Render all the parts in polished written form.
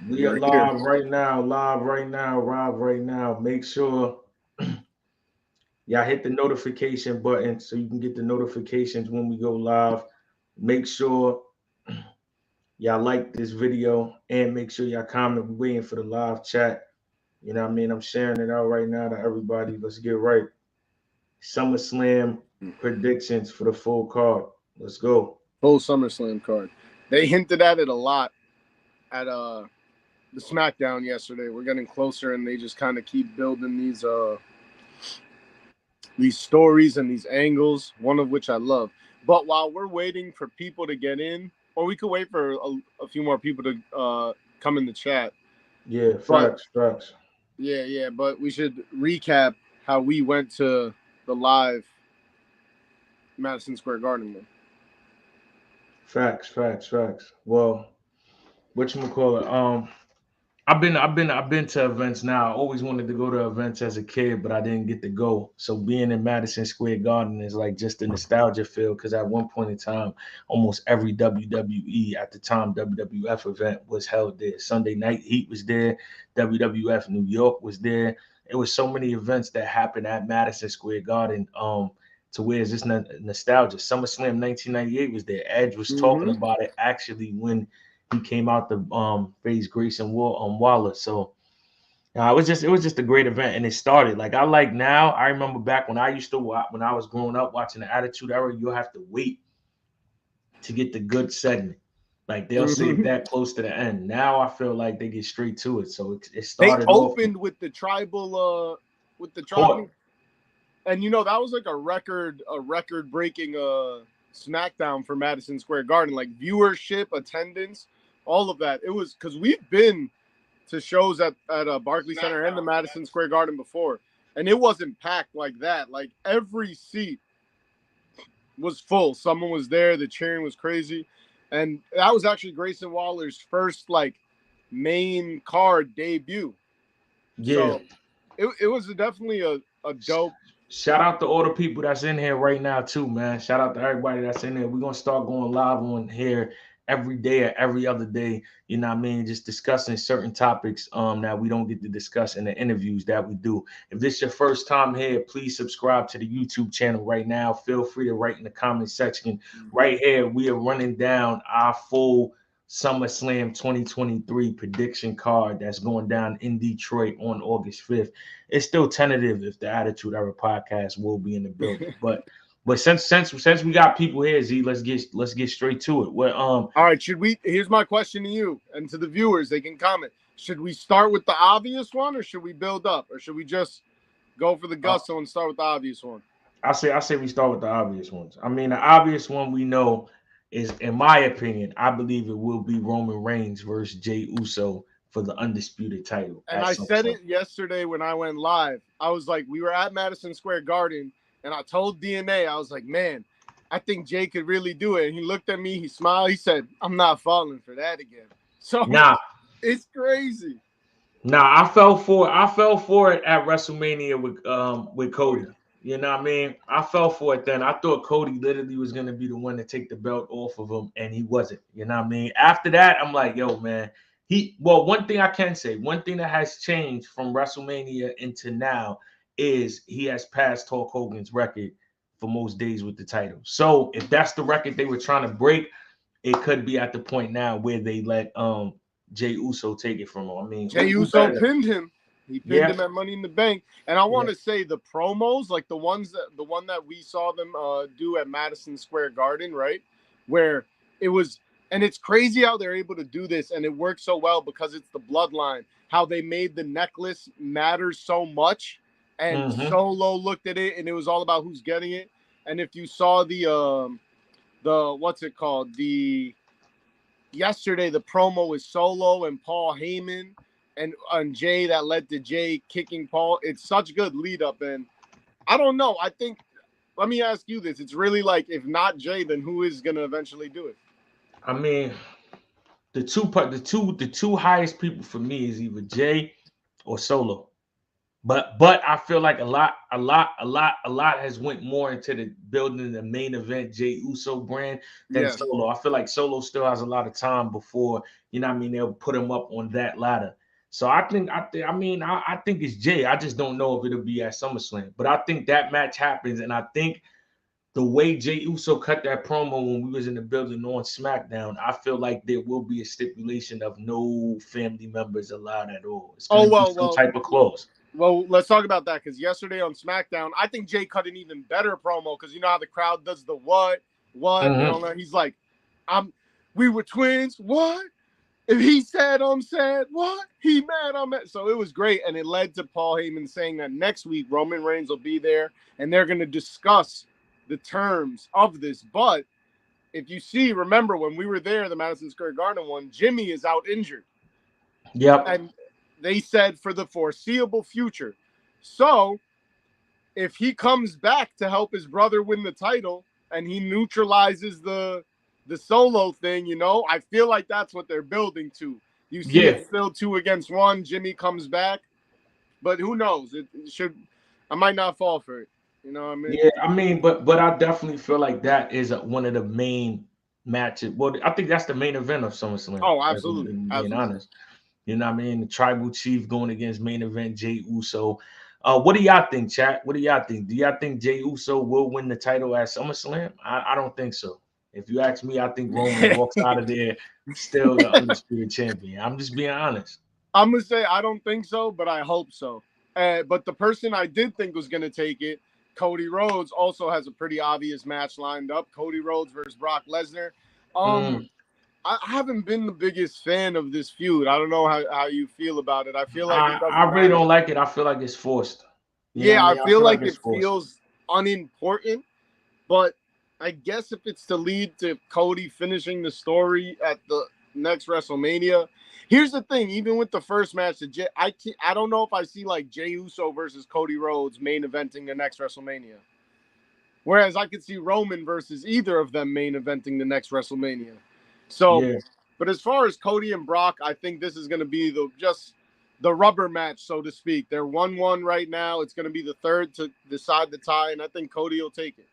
We are live right now, live right now, live right now. Make sure y'all hit the notification button so you can get the notifications when we go live. Make sure y'all like this video and make sure y'all comment. We're waiting for the live chat. You know what I mean? I'm sharing it out right now to everybody. Let's get right. SummerSlam predictions for the full card. Let's go. Full SummerSlam card. They hinted at it a lot at the SmackDown yesterday. We're getting closer, and they just kind of keep building these stories and these angles. One of which I love. But while we're waiting for people to get in, or we could wait for a few more people to come in the chat. Yeah, But facts. yeah. But we should recap how we went to the live Madison Square Garden one. Facts. Well, whatchamacallit? I've been to events now. I always wanted to go to events as a kid, but I didn't get to go. So being in Madison Square Garden is like just a nostalgia feel because at one point in time, almost every WWE at the time WWF event was held there. Sunday Night Heat was there, WWF New York was there. It was so many events that happened at Madison Square Garden. To where it's just nostalgia. SummerSlam 1998 was there. Edge was talking about it actually when he came out the face Grayson Waller. So it was just a great event, and it started like I like now. I remember back when I used to watch when I was growing up watching the Attitude Era. You'll have to wait to get the good segment. Like they'll save that close to the end. Now I feel like they get straight to it. So it They started off opened with the tribal court. and that was like a record breaking SmackDown for Madison Square Garden, like viewership, attendance, all of that. It was because we've been to shows at Barclays Center and the Madison Square Garden before, and it wasn't packed like that. Like every seat was full. Someone was there. The cheering was crazy, and that was actually Grayson Waller's first like main card debut. Yeah. So it was definitely a dope. Shout out to all the people that's in here right now too, man. Shout out to everybody that's in here. We're gonna start going live on here every day or every other day. You know what I mean? Just discussing certain topics that we don't get to discuss in the interviews that we do. If this is your first time here, please subscribe to the YouTube channel right now. Feel free to write in the comment section. Right here, we are running down our full SummerSlam 2023 prediction card that's going down in Detroit on August 5th. It's still tentative if the Attitude Era podcast will be in the building. But since we got people here, Z, let's get straight to it. All right, here's my question to you and to the viewers, they can comment. Should we start with the obvious one or should we build up? Or should we just go for the gusto and start with the obvious one? I say we start with the obvious ones. I mean, the obvious one we know is, in my opinion, I believe it will be Roman Reigns versus Jey Uso for the undisputed title. And I said it yesterday when I went live. I was like, we were at Madison Square Garden, and I told DNA, I was like, man, I think Jey could really do it. And he looked at me, he smiled, he said, I'm not falling for that again. So it's crazy. I fell for it at WrestleMania with Cody. Oh, yeah. You know what I mean? I fell for it then. I thought Cody literally was going to be the one to take the belt off of him, and he wasn't. You know what I mean? After that, I'm like, yo, man. One thing I can say, one thing that has changed from WrestleMania into now is he has passed Hulk Hogan's record for most days with the title. So if that's the record they were trying to break, it could be at the point now where they let Jey Uso take it from him. I mean, Jey Uso pinned him. He pinned him at Money in the Bank. And I want to say the promos, like the one that we saw them do at Madison Square Garden, right? Where it was, and it's crazy how they're able to do this, and it works so well because it's the bloodline. How they made the necklace matter so much, and Solo looked at it, and it was all about who's getting it. And if you saw the what's it called, yesterday the promo with Solo and Paul Heyman and Jey that led to Jey kicking Paul. It's such good lead up, and I don't know. I think, let me ask you this: it's really like, if not Jey, then who is gonna eventually do it? I mean, the two highest people for me is either Jey or Solo. But I feel like a lot has went more into the building the main event Jey Uso brand than Yes. Solo. I feel like Solo still has a lot of time before, you know what I mean, they'll put him up on that ladder. So I think it's Jay. I just don't know if it'll be at SummerSlam. But I think that match happens, and I think the way Jey Uso cut that promo when we was in the building on SmackDown, I feel like there will be a stipulation of no family members allowed at all. It's Oh gonna be some type of clause. Well, let's talk about that because yesterday on SmackDown, I think Jay cut an even better promo because you know how the crowd does the what, and all that. He's like, we were twins. What? If he said I'm sad, what? He mad, I'm mad. So it was great, and it led to Paul Heyman saying that next week Roman Reigns will be there, and they're going to discuss the terms of this. But if you see, remember when we were there, the Madison Square Garden one, Jimmy is out injured. Yep. And they said for the foreseeable future. So if he comes back to help his brother win the title and he neutralizes the Solo thing, you know, I feel like that's what they're building to. You see it's still 2 against 1. Jimmy comes back, but who knows? It should. I might not fall for it. You know what I mean? Yeah, I mean, but I definitely feel like that is one of the main matches. Well, I think that's the main event of SummerSlam. Oh, absolutely. Being honest, you know what I mean? The Tribal Chief going against main event Jey Uso. What do y'all think, chat? What do y'all think? Do y'all think Jey Uso will win the title at SummerSlam? I don't think so. If you ask me, I think Roman walks out of there still the undisputed champion. I'm just being honest. I'm gonna say I don't think so, but I hope so. But the person I did think was gonna take it, Cody Rhodes, also has a pretty obvious match lined up. Cody Rhodes versus Brock Lesnar. I haven't been the biggest fan of this feud. I don't know how you feel about it. I feel like I really don't like it. I feel like it's forced. I feel like it feels unimportant, but I guess if it's to lead to Cody finishing the story at the next WrestleMania. Here's the thing, even with the first match, I don't know if I see like Jey Uso versus Cody Rhodes main eventing the next WrestleMania. Whereas I could see Roman versus either of them main eventing the next WrestleMania. So, but as far as Cody and Brock, I think this is going to be the rubber match, so to speak. They're 1-1 right now. It's going to be the third to decide the tie, and I think Cody will take it.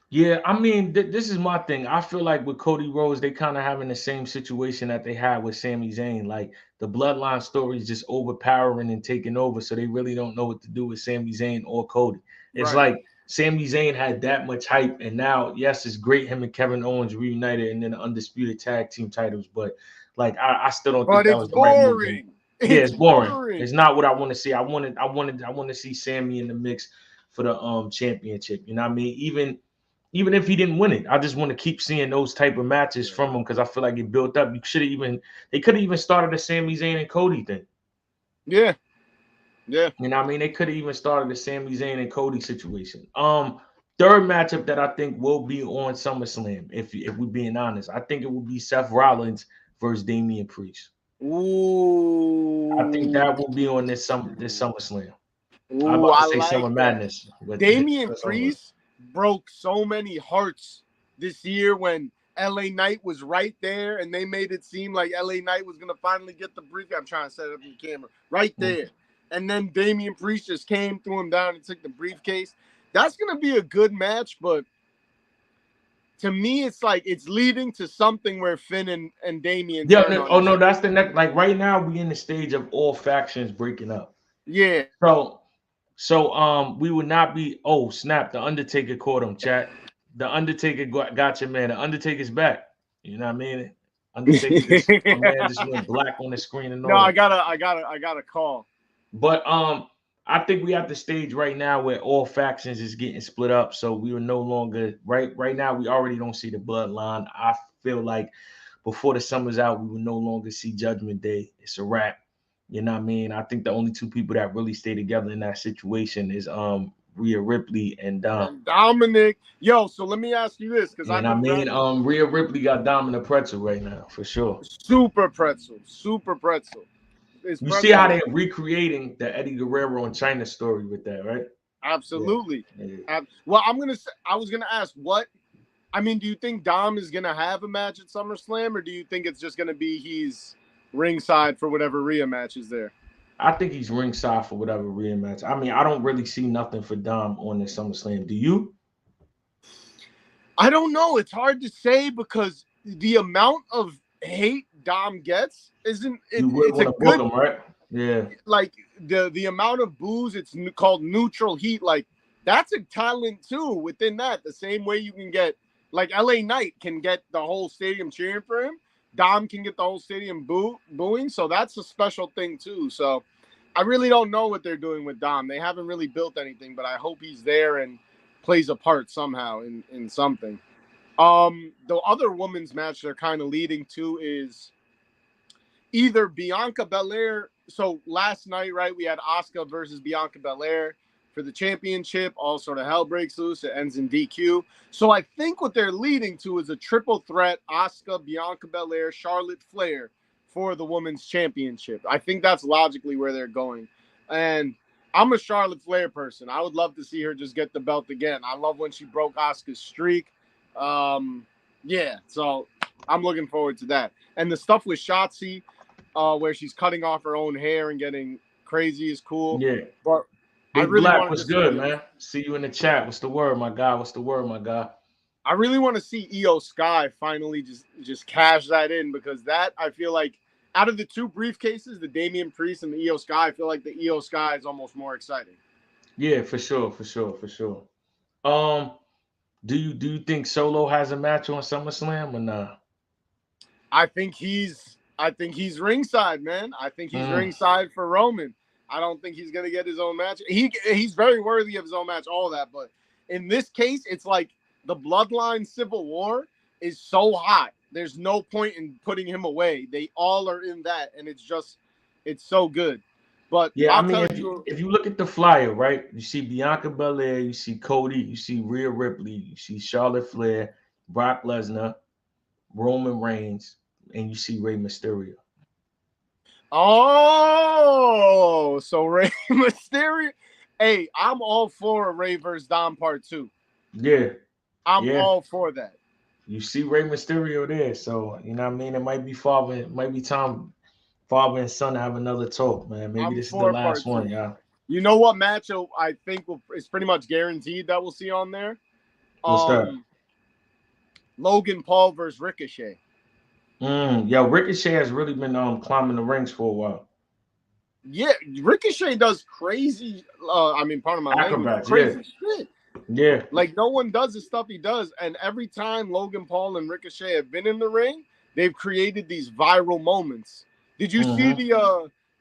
Yeah, I mean, this is my thing. I feel like with Cody Rhodes, they kind of having the same situation that they had with Sami Zayn. Like the bloodline story is just overpowering and taking over, so they really don't know what to do with Sami Zayn or Cody. It's like Sami Zayn had that much hype, and now, yes, it's great him and Kevin Owens reunited and then the undisputed tag team titles, but like I still don't think that was the right move. Yeah, it's boring. It's not what I want to see. I want to see Sami in the mix for the championship. You know what I mean? Even if he didn't win it, I just want to keep seeing those type of matches from him because I feel like it built up. They could have even started the Sami Zayn and Cody thing. Yeah. You know what I mean? They could have even started the Sami Zayn and Cody situation. Third matchup that I think will be on SummerSlam, if we're being honest, I think it will be Seth Rollins versus Damian Priest. Ooh. I think that will be on this SummerSlam. Ooh, I'm about to say Summer Madness. Damian Priest broke so many hearts this year when LA Knight was right there and they made it seem like LA Knight was going to finally get the briefcase. I'm trying to set up the camera right there. And then Damian Priest just came, threw him down and took the briefcase. That's going to be a good match, but to me, it's like it's leading to something where Finn and Damian. No, that's the next. Like right now, we in the stage of all factions breaking up. Yeah. So we would not be. Oh snap! The Undertaker caught him. Chat. The Undertaker got your man. The Undertaker's back. You know what I mean? Undertaker, my man just went black on the screen and all. No, I got a call. But I think we at the stage right now where all factions is getting split up. So we are no longer right now. We already don't see the bloodline. I feel like before the summer's out, we will no longer see Judgment Day. It's a wrap. You know what I mean? I think the only two people that really stay together in that situation is Rhea Ripley and Dominic. Yo, so let me ask you this, because Rhea Ripley got Dominic Pretzel right now for sure. Super pretzel. You see how they're recreating the Eddie Guerrero and China story with that, right? Absolutely. Yeah. Well, I was gonna ask what. I mean, do you think Dom is gonna have a match at SummerSlam, or do you think it's just gonna be he's ringside for whatever Rhea match is there? I think he's ringside for whatever rematch. I mean, I don't really see nothing for Dom on the SummerSlam. Do you? I don't know. It's hard to say because the amount of hate Dom gets isn't You would it's a want to book good him, right? Yeah. like the amount of booze. It's called neutral heat. Like that's a talent too within that. The same way you can get like LA Knight can get the whole stadium cheering for him. Dom can get the whole stadium booing. So that's a special thing too. So I really don't know what they're doing with Dom. They haven't really built anything, but I hope he's there and plays a part somehow in something. The other women's match they're kind of leading to is either Bianca Belair. So last night, right, we had Asuka versus Bianca Belair for the championship. All sort of hell breaks loose. It ends in DQ. So I think what they're leading to is a triple threat: Asuka, Bianca Belair, Charlotte Flair for the women's championship. I think that's logically where they're going. And I'm a Charlotte Flair person. I would love to see her just get the belt again. I love when she broke Asuka's streak. Yeah, so I'm looking forward to that. And the stuff with Shotzi, where she's cutting off her own hair and getting crazy is cool. Yeah. But I Big really Black, want to what's just good, man? See you in the chat. What's the word, my guy? What's the word, my guy? I really want to see Io Sky finally just cash that in because that I feel like out of the two briefcases, the Damian Priest and the Io Sky, I feel like the Io Sky is almost more exciting. Yeah, for sure, for sure, for sure. Um, do you think Solo has a match on SummerSlam or not? I think he's ringside, man. I think he's ringside for Roman. I don't think he's gonna get his own match. He's very worthy of his own match, all that. But in this case, it's like the Bloodline Civil War is so hot. There's no point in putting him away. They all are in that, and it's so good. But Yeah, I I'll mean, tell if you you, if you look at the flyer, right, you see Bianca Belair, you see Cody, you see Rhea Ripley, you see Charlotte Flair, Brock Lesnar, Roman Reigns, and you see Rey Mysterio. oh, so Rey Mysterio. Hey, I'm all for a Rey versus Dom Part 2. Yeah, I'm yeah. all for that. You see Rey Mysterio there, so you know what I mean. It might be time father and son to have another talk, man. Maybe I'm this is the for last Part one, 2. y'all. You know what match I think is pretty much guaranteed that we'll see on there? What's that? Logan Paul versus Ricochet. Yo, Ricochet has really been climbing the ranks for a while. Yeah, Ricochet does crazy. I mean, pardon my language, Acrobats, crazy yeah. shit. Yeah. Like no one does the stuff he does, and every time Logan Paul and Ricochet have been in the ring, they've created these viral moments. Did you see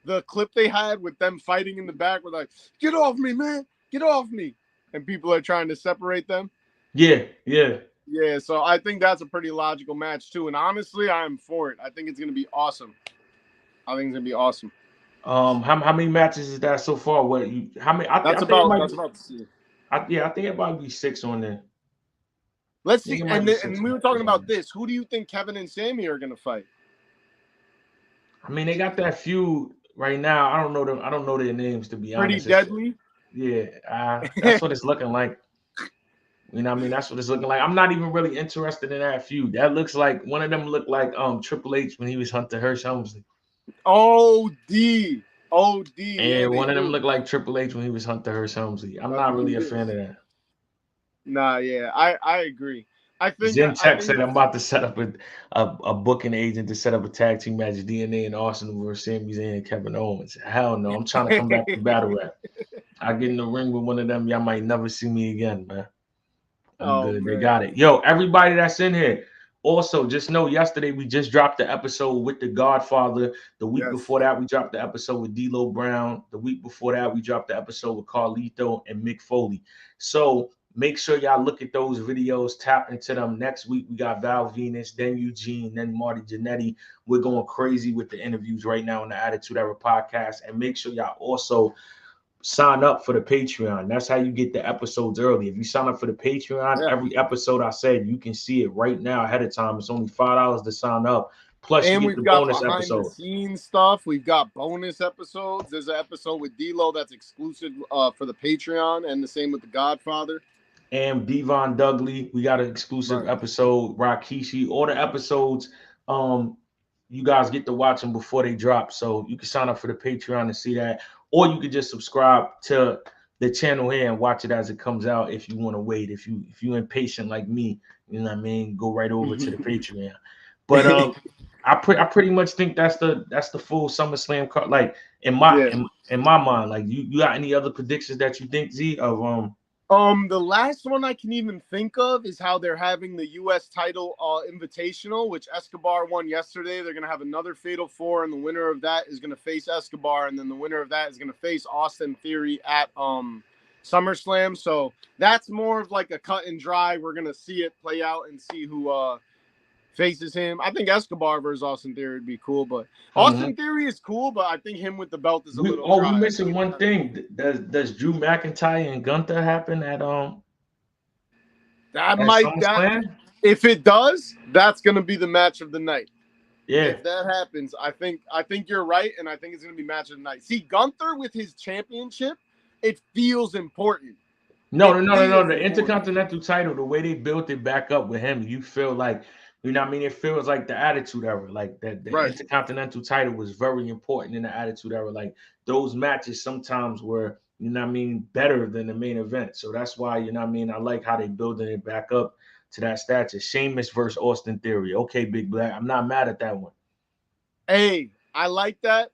the clip they had with them fighting in the back? With like, "Get off me, man! Get off me!" And people are trying to separate them. Yeah, yeah. Yeah, so I think that's a pretty logical match too. And honestly, I'm for it. I think it's gonna be awesome. I think it's gonna be awesome. How many matches is that so far? What you how many? I That's think it about might that's be. about to see. I think it might be 6 on there. Let's I think see. it might And be 6 we were talking matches on about there. this. Who do you think Kevin and Sammy are gonna fight? I mean, they got that feud right now. I don't know them. I don't know their names to be Pretty honest. deadly. That's what it's looking like. You know what I mean? That's what it's looking like. I'm not even really interested in that feud. That looks like one of them looked like Triple H when he was Hunter Hearst Helmsley. OD. Yeah, And they one of them do. looked like Triple H when he was Hunter Hearst Helmsley. I'm About to not do really a this. fan of that. Nah, yeah, I agree. I think Zen I Tech think said I'm about to set up a booking agent to set up a tag team match, DNA and Arsenal versus Sami Zayn and Kevin Owens. Hell no, I'm trying to come back to battle rap. I get in the ring with one of them, y'all might never see me again, man. I'm Oh good. They man. got it. Yo, everybody that's in here. Also, just know yesterday we just dropped the episode with The Godfather. The week Yes. before that, we dropped the episode with D'Lo Brown. The week before that, we dropped the episode with Carlito and Mick Foley. So make sure y'all look at those videos, tap into them. Next week, we got Val Venus, then Eugene, then Marty Jannetty. We're going crazy with the interviews right now on the Attitude Era podcast. And make sure y'all also sign up for the Patreon. That's how you get the episodes early. If you sign up for the Patreon, Yeah. every episode I said, you can see it right now ahead of time. It's only $5 to sign up. Plus, you And get the we've got bonus behind the episodes. scenes stuff. We've got bonus episodes. There's an episode with D'Lo that's exclusive for the Patreon, and the same with the Godfather. And Devon Dudley, we got an exclusive episode. Rakishi, all the episodes. you guys get to watch them before they drop. So you can sign up for the Patreon to see that, or you could just subscribe to the channel here and watch it as it comes out. If you want to wait, if you impatient like me, you know what I mean, go right over to the Patreon. But I pretty much think that's the full SummerSlam card. Like in my mind, like you got any other predictions that you think, Z, of the last one I can even think of is how they're having the U.S. title invitational, which Escobar won yesterday. They're gonna have another Fatal 4, and the winner of that is gonna face Escobar, and then the winner of that is gonna face Austin Theory at SummerSlam. So that's more of like a cut and dry. We're gonna see it play out and see who faces him. I think Escobar versus Austin Theory would be cool, but Austin Theory is cool, but I think him with the belt is a little dry. We missing one thing. Does Drew McIntyre and Gunther happen at if it does, that's gonna be the match of the night. Yeah. If that happens, I think you're right, and I think it's gonna be match of the night. See, Gunther with his championship, it feels important. No. The Intercontinental title, the way they built it back up with him, you feel like, you know what I mean? It feels like the Attitude Era. Like that the Intercontinental title was very important in the Attitude Era. Like those matches sometimes were, you know what I mean, better than the main event. So that's why, you know what I mean, I like how they building it back up to that status. Sheamus versus Austin Theory. Okay, Big Black. I'm not mad at that one. Hey, I like that.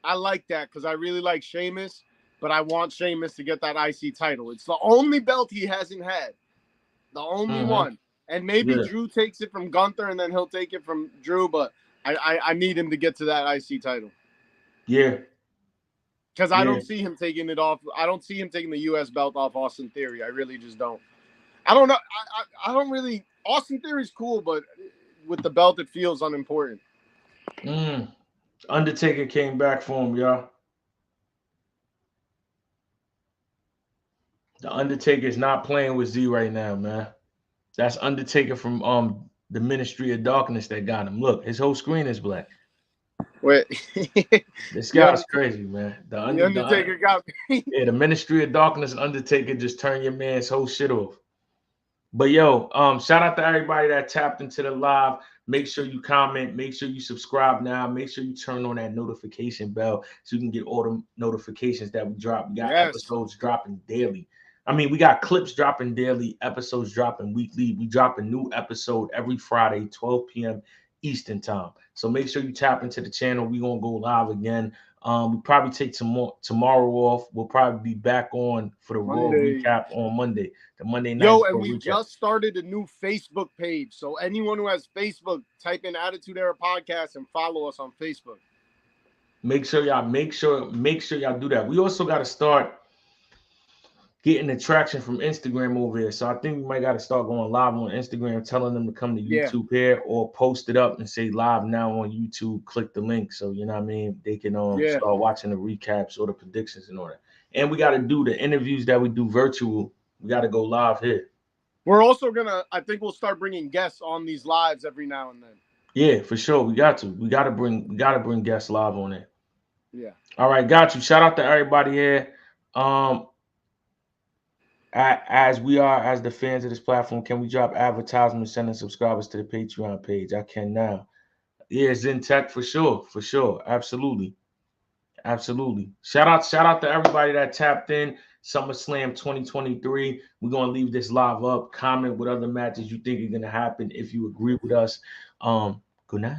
I like that because I really like Sheamus, but I want Sheamus to get that IC title. It's the only belt he hasn't had. The only one. And maybe Drew takes it from Gunther, and then he'll take it from Drew. But I need him to get to that IC title. Yeah. Because I don't see him taking it off. I don't see him taking the U.S. belt off Austin Theory. I really just don't. I don't know. I don't really. Austin Theory's cool, but with the belt, it feels unimportant. Undertaker came back for him, y'all. The Undertaker's not playing with Z right now, man. That's Undertaker from the Ministry of Darkness that got him. Look, his whole screen is black. Wait. This guy's crazy, man. The Undertaker got me. Yeah, the Ministry of Darkness Undertaker just turned your man's whole shit off. But yo, shout out to everybody that tapped into the live. Make sure you comment. Make sure you subscribe now. Make sure you turn on that notification bell so you can get all the notifications that we drop. We got episodes dropping daily. I mean, we got clips dropping daily, episodes dropping weekly. We drop a new episode every Friday, 12 p.m. Eastern time. So make sure you tap into the channel. We're going to go live again. We probably take tomorrow off. We'll probably be back on for the Raw recap on Monday. The Monday night. Yo, and we just started a new Facebook page. So anyone who has Facebook, type in Attitude Era Podcast and follow us on Facebook. Make sure y'all do that. We also got to start getting the traction from Instagram over here. So I think we might got to start going live on Instagram, telling them to come to YouTube here, or post it up and say live now on YouTube. Click the link. So, you know what I mean? They can start watching the recaps or the predictions and all that. And we got to do the interviews that we do virtual. We got to go live here. We're also I think we'll start bringing guests on these lives every now and then. Yeah, for sure. We got to bring guests live on it. Yeah. All right, got you. Shout out to everybody here. As the fans of this platform, can we drop advertisements sending subscribers to the Patreon page? I can now. Yeah, Zentech for sure. Absolutely. Shout out to everybody that tapped in. SummerSlam 2023. We're gonna leave this live up. Comment what other matches you think are gonna happen if you agree with us. Good night.